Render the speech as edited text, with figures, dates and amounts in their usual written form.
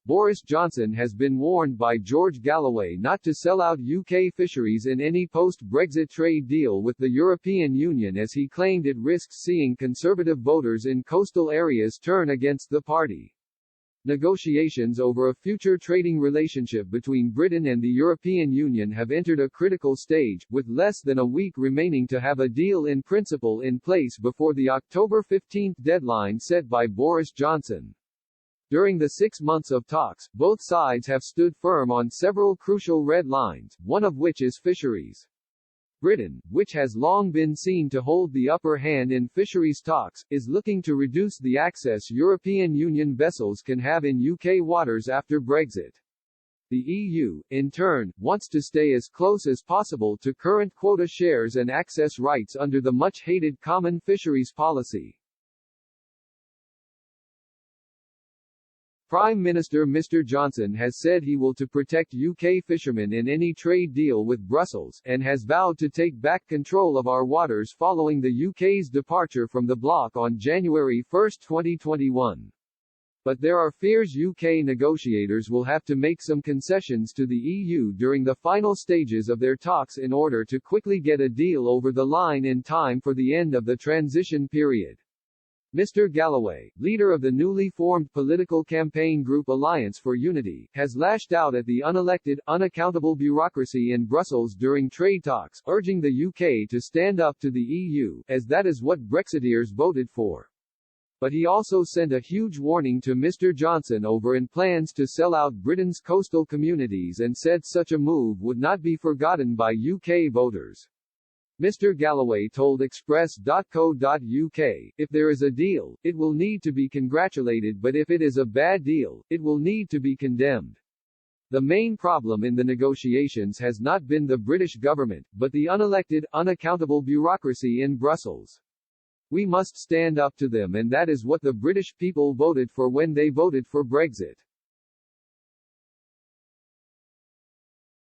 Boris Johnson has been warned by George Galloway not to sell out UK fisheries in any post-Brexit trade deal with the European Union, as he claimed it risks seeing Conservative voters in coastal areas turn against the party. Negotiations over a future trading relationship between Britain and the European Union have entered a critical stage, with less than a week remaining to have a deal in principle in place before the October 15 deadline set by Boris Johnson. During the 6 months of talks, both sides have stood firm on several crucial red lines, one of which is fisheries. Britain, which has long been seen to hold the upper hand in fisheries talks, is looking to reduce the access European Union vessels can have in UK waters after Brexit. The EU, in turn, wants to stay as close as possible to current quota shares and access rights under the much-hated common fisheries policy. Prime Minister Mr Johnson has said he will to protect UK fishermen in any trade deal with Brussels, and has vowed to take back control of our waters following the UK's departure from the bloc on January 1, 2021. But there are fears UK negotiators will have to make some concessions to the EU during the final stages of their talks in order to quickly get a deal over the line in time for the end of the transition period. Mr. Galloway, leader of the newly formed political campaign group Alliance for Unity, has lashed out at the unelected, unaccountable bureaucracy in Brussels during trade talks, urging the UK to stand up to the EU, as that is what Brexiteers voted for. But he also sent a huge warning to Mr. Johnson over in plans to sell out Britain's coastal communities and said such a move would not be forgotten by UK voters. Mr. Galloway told Express.co.uk, "If there is a deal, it will need to be congratulated, but if it is a bad deal, it will need to be condemned. The main problem in the negotiations has not been the British government, but the unelected, unaccountable bureaucracy in Brussels. We must stand up to them, and that is what the British people voted for when they voted for Brexit."